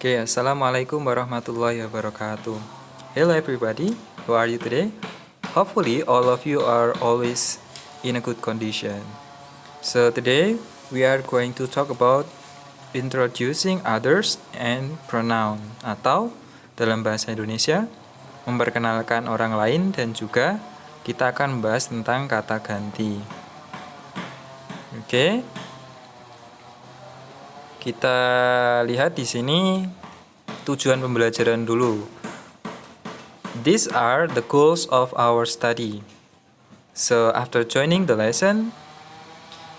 Okay, Assalamualaikum warahmatullahi wabarakatuh. Hello everybody, how are you today? Hopefully all of you are always in a good condition. So today we are going to talk about introducing others and pronoun, atau dalam bahasa Indonesia memperkenalkan orang lain, dan juga kita akan membahas tentang kata ganti. Oke. Kita lihat di sini tujuan pembelajaran dulu. These are the goals of our study. So after joining the lesson,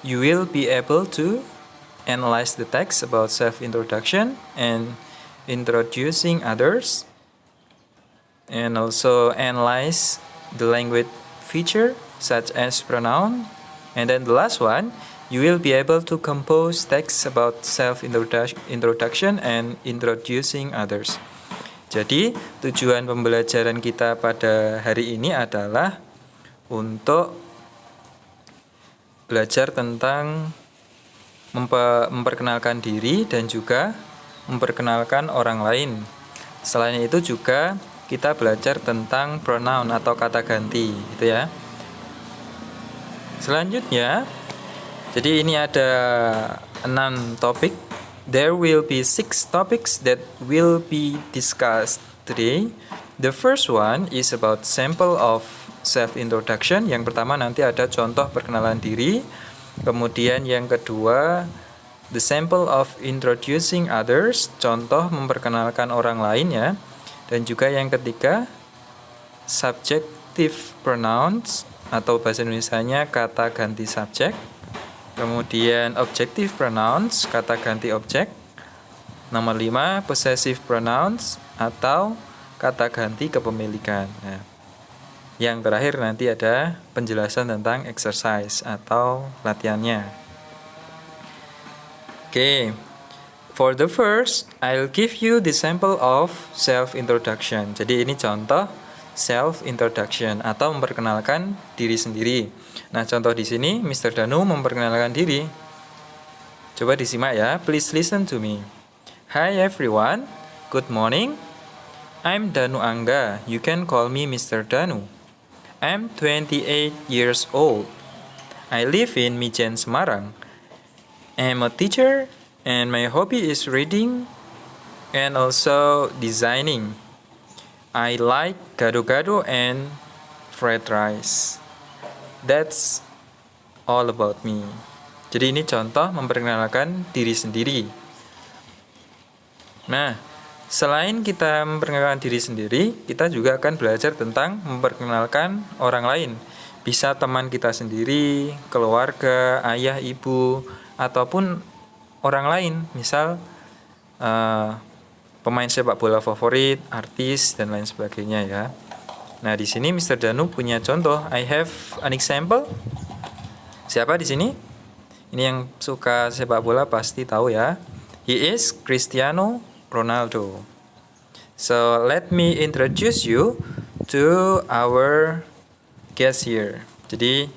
you will be able to analyze the text about self-introduction and introducing others, and also analyze the language feature such as pronoun, and then the last one, you will be able to compose text about self-introduction and introducing others. Jadi, tujuan pembelajaran kita pada hari ini adalah untuk belajar tentang memperkenalkan diri dan juga memperkenalkan orang lain. Selain itu juga kita belajar tentang pronoun atau kata ganti, gitu ya. Selanjutnya, jadi ini ada 6 topik. There will be 6 topics that will be discussed today. The first one is about sample of self-introduction. Yang pertama nanti ada contoh perkenalan diri. Kemudian yang kedua, the sample of introducing others, contoh memperkenalkan orang lain ya. Dan juga yang ketiga, subjective pronouns atau bahasa Indonesianya kata ganti subjek. Kemudian objective pronouns, kata ganti objek. Nomor 5, possessive pronouns atau kata ganti kepemilikan. Nah, yang terakhir nanti ada penjelasan tentang exercise atau latihannya. Oke. For the first, I'll give you the sample of self-introduction. Jadi ini contoh self-introduction atau memperkenalkan diri sendiri. Nah, contoh di sini Mr. Danu memperkenalkan diri. Coba disimak ya. Please listen to me. Hi everyone. Good morning. I'm Danu Angga. You can call me Mr. Danu. I'm 28 years old. I live in Mijen, Semarang. I'm a teacher and my hobby is reading and also designing. I like gado-gado and fried rice. That's all about me. Jadi ini contoh memperkenalkan diri sendiri. Nah, selain kita memperkenalkan diri sendiri, kita juga akan belajar tentang memperkenalkan orang lain. Bisa teman kita sendiri, keluarga, ayah, ibu, ataupun orang lain. Misal pemain sepak bola favorit, artis, dan lain sebagainya ya. Nah, di sini Mr. Danu punya contoh. I have an example. Siapa di sini? Ini yang suka sepak bola pasti tahu ya. He is Cristiano Ronaldo. So, let me introduce you to our guest here. Jadi,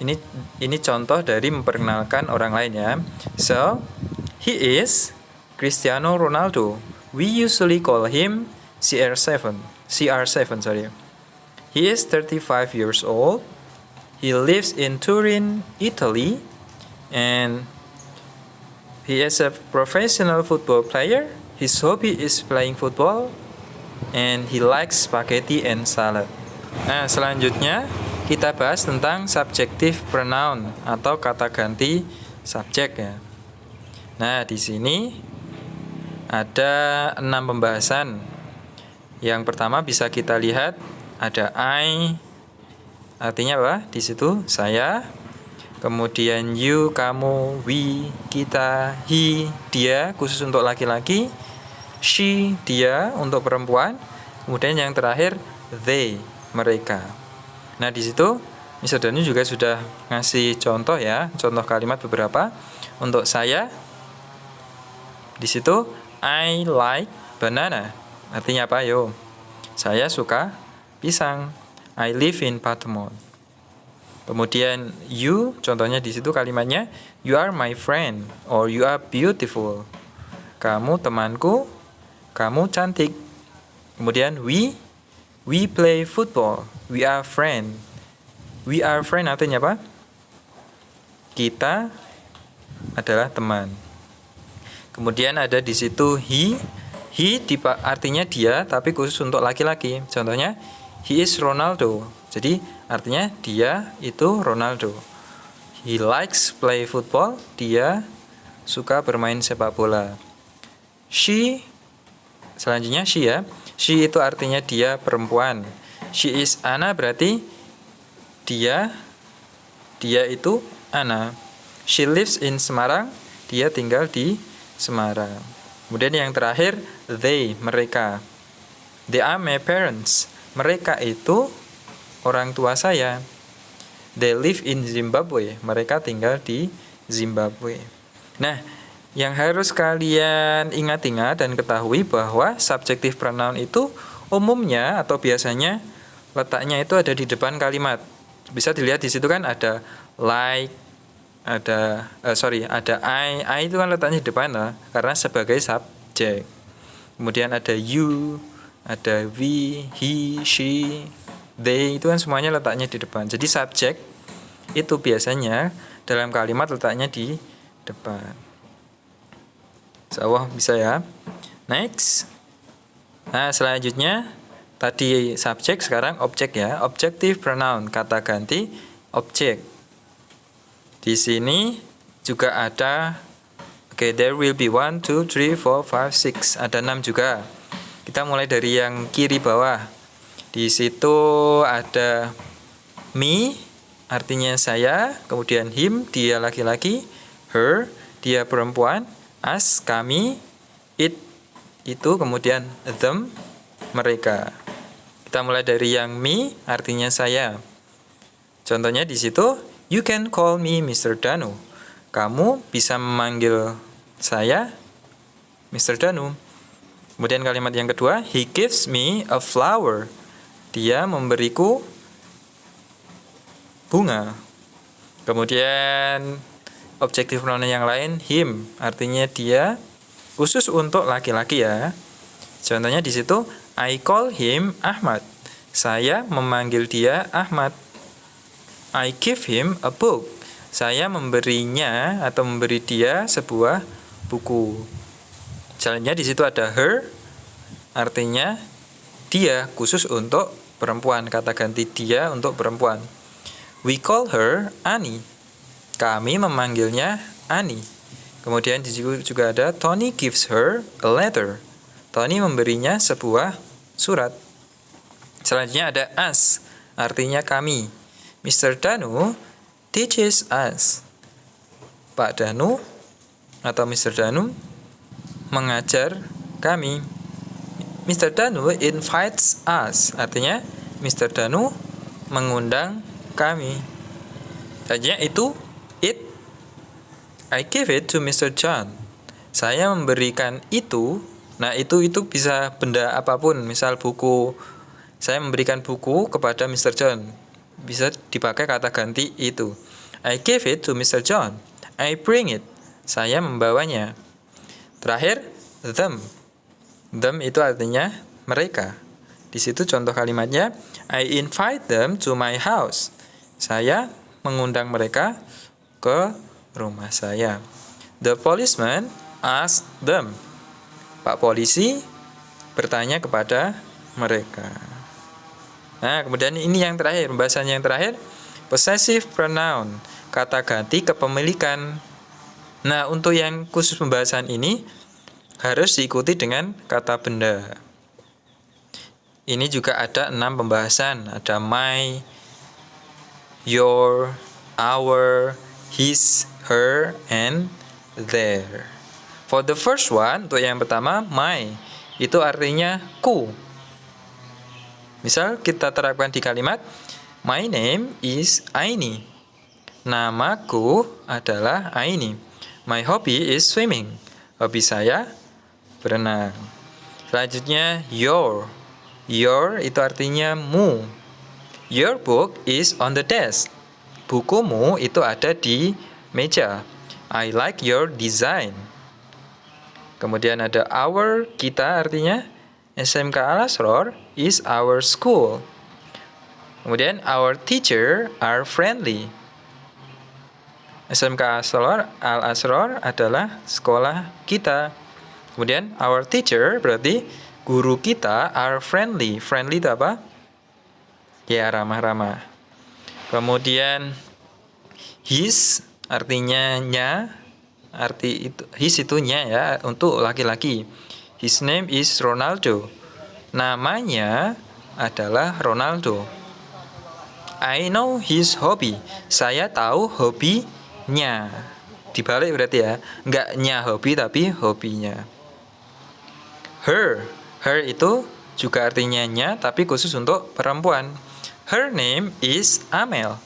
ini contoh dari memperkenalkan orang lain ya. So, he is Cristiano Ronaldo. We usually call him CR7. He is 35 years old. He lives in Turin, Italy, and he is a professional football player. His hobby is playing football, and he likes spaghetti and salad. Nah, selanjutnya kita bahas tentang subjective pronoun atau kata ganti subjek ya. Nah, di sini ada 6 pembahasan. Yang pertama bisa kita lihat ada I, artinya apa? Di situ saya. Kemudian you, kamu, we, kita, he, dia, khusus untuk laki-laki. She, dia, untuk perempuan. Kemudian yang terakhir they, mereka. Nah, di situ Mr. Danu juga sudah ngasih contoh ya, contoh kalimat beberapa. Untuk saya, di situ I like banana. Artinya apa? Yo, saya suka pisang. I live in Patemon. Kemudian you, contohnya di situ kalimatnya you are my friend or you are beautiful. kamu temanku, kamu cantik. Kemudian we play football, we are friend. We are friend artinya apa? Kita adalah teman. Kemudian ada di situ he artinya dia tapi khusus untuk laki-laki. Contohnya he is Ronaldo. Jadi artinya dia itu Ronaldo. He likes play football, dia suka bermain sepak bola. She, selanjutnya she ya. She itu artinya dia perempuan. She is Anna berarti dia itu Anna. She lives in Semarang, dia tinggal di Semarang. Kemudian yang terakhir, they, mereka. They are my parents. Mereka itu orang tua saya. They live in Zimbabwe. Mereka tinggal di Zimbabwe. Nah, yang harus kalian ingat-ingat dan ketahui bahwa subjective pronoun itu umumnya atau biasanya letaknya itu ada di depan kalimat. Bisa dilihat di situ kan ada like, ada I itu kan letaknya di depan lah, karena sebagai subjek. Kemudian ada you, ada we, he, she, they, itu kan semuanya letaknya di depan. Jadi subjek itu biasanya dalam kalimat letaknya di depan. Insyaallah bisa ya. Next. Nah, selanjutnya tadi subjek, sekarang objek ya. Objective pronoun, kata ganti objek. Di sini juga ada there will be 1, 2, 3, 4, 5, 6. Ada 6 juga. Kita mulai dari yang kiri bawah. Di situ ada me, artinya saya, kemudian him, dia laki-laki, her, dia perempuan, us, kami, it, itu, kemudian them, mereka. Kita mulai dari yang me, artinya saya. Contohnya di situ, you can call me Mr. Danu. Kamu bisa memanggil saya Mr. Danu. Kemudian kalimat yang kedua, he gives me a flower. Dia memberiku bunga. Kemudian objektif pronoun yang lain, him, artinya dia, khusus untuk laki-laki ya. Contohnya di situ, I call him Ahmad. Saya memanggil dia Ahmad. I give him a book. Saya memberinya atau memberi dia sebuah buku. Selanjutnya di situ ada her, artinya dia, khusus untuk perempuan. Kata ganti dia untuk perempuan. We call her Annie. Kami memanggilnya Annie. Kemudian di situ juga ada Tony gives her a letter. Tony memberinya sebuah surat. Selanjutnya ada us, artinya kami. Mr. Danu teaches us. Pak Danu atau Mr. Danu mengajar kami. Mr. Danu invites us, artinya Mr. Danu mengundang kami. Selanjutnya itu it. I give it to Mr. John. Saya memberikan itu. Nah, itu bisa benda apapun, misal buku. Saya memberikan buku kepada Mr. John. Bisa dipakai kata ganti itu. I give it to Mr. John. I bring it. Saya membawanya. Terakhir, them. Them itu artinya mereka. Di situ contoh kalimatnya, I invite them to my house. Saya mengundang mereka ke rumah saya. The policeman asked them. Pak polisi bertanya kepada mereka. Nah, kemudian ini yang terakhir, pembahasan yang terakhir, possessive pronoun, kata ganti kepemilikan. Nah, untuk yang khusus pembahasan ini harus diikuti dengan kata benda. Ini juga ada 6 pembahasan, ada my, your, our, his, her, and their. For the first one, untuk yang pertama, my, itu artinya ku. Misal kita terapkan di kalimat, my name is Aini. Namaku adalah Aini. My hobby is swimming. Hobi saya berenang. Selanjutnya, your. Your itu artinya mu. Your book is on the desk. Bukumu itu ada di meja. I like your design. Kemudian ada our, kita artinya SMK Al-Asror is our school. Kemudian our teacher are friendly. SMK Al-Asror adalah sekolah kita. Kemudian our teacher berarti guru kita are friendly. Friendly itu apa? Ya, ramah-ramah. Kemudian his artinya nya, arti itu his itu nya ya, untuk laki-laki. His name is Ronaldo. Namanya adalah Ronaldo. I know his hobby. Saya tahu hobinya. Dibalik berarti ya, enggak nya hobi tapi hobinya. Her itu juga artinya nya tapi khusus untuk perempuan. Her name is Amel.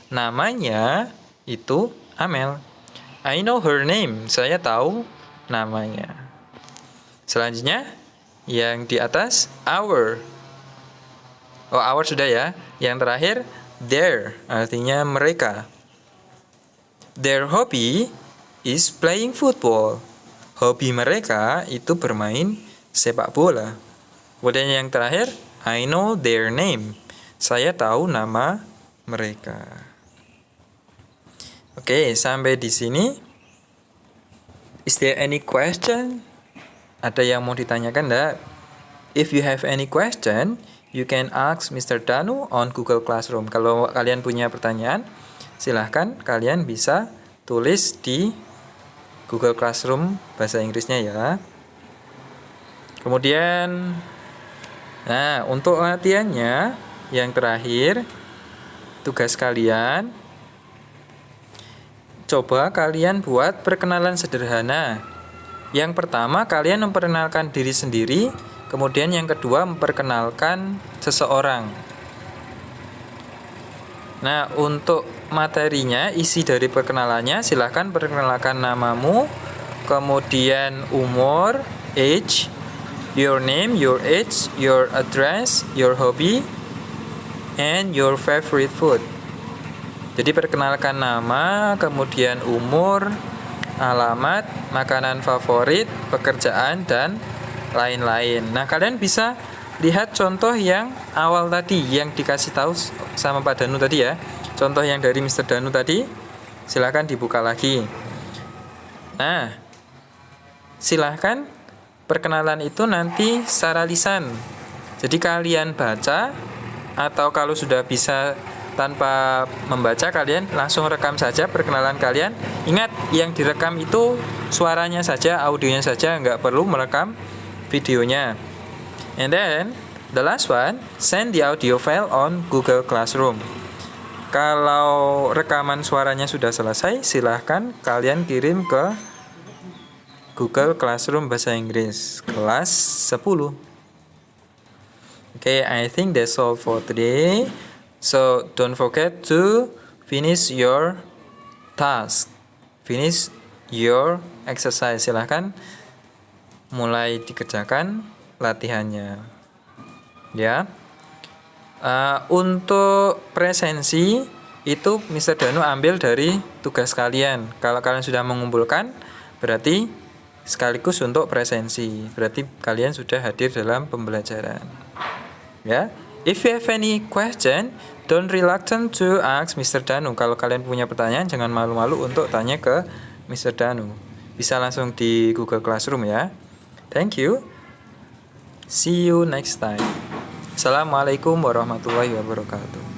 Namanya itu Amel. I know her name. Saya tahu namanya. Selanjutnya yang di atas our. Oh, our sudah ya. Yang terakhir their artinya mereka. Their hobby is playing football. Hobi mereka itu bermain sepak bola. Kemudian yang terakhir I know their name. Saya tahu nama mereka. Oke, sampai di sini. Is there any question? Ada yang mau ditanyakan enggak? If you have any question, you can ask Mr. Danu on Google Classroom. Kalau kalian punya pertanyaan, silahkan kalian bisa tulis di Google Classroom bahasa Inggrisnya ya. Kemudian, nah untuk latihannya yang terakhir, tugas kalian, coba kalian buat perkenalan sederhana. Yang pertama, kalian memperkenalkan diri sendiri. Kemudian yang kedua, memperkenalkan seseorang. Nah, untuk materinya, isi dari perkenalannya, silahkan perkenalkan namamu, kemudian umur, age, your name, your age, your address, your hobby, and your favorite food. Jadi perkenalkan nama, kemudian umur, alamat, makanan favorit, pekerjaan, dan lain-lain. Nah, kalian bisa lihat contoh yang awal tadi, yang dikasih tahu sama Pak Danu tadi ya. Contoh yang dari Mr. Danu tadi, silahkan dibuka lagi. Nah, silahkan perkenalan itu nanti secara lisan. Jadi kalian baca, atau kalau sudah bisa tanpa membaca, kalian langsung rekam saja perkenalan kalian. Ingat, yang direkam itu suaranya saja, audionya saja, nggak perlu merekam videonya. And then the last one, send the audio file on Google Classroom. Kalau rekaman suaranya sudah selesai, silahkan kalian kirim ke Google Classroom Bahasa Inggris kelas 10. Okay, I think that's all for today. So don't forget to finish your task, finish your exercise. Silahkan mulai dikerjakan latihannya, ya. Untuk presensi itu Mr. Danu ambil dari tugas kalian. Kalau kalian sudah mengumpulkan, berarti sekaligus untuk presensi. Berarti kalian sudah hadir dalam pembelajaran, ya. If you have any question, don't reluctant to ask Mr. Danu. Kalau kalian punya pertanyaan, jangan malu-malu untuk tanya ke Mr. Danu. Bisa langsung di Google Classroom ya. Thank you. See you next time. Assalamualaikum warahmatullahi wabarakatuh.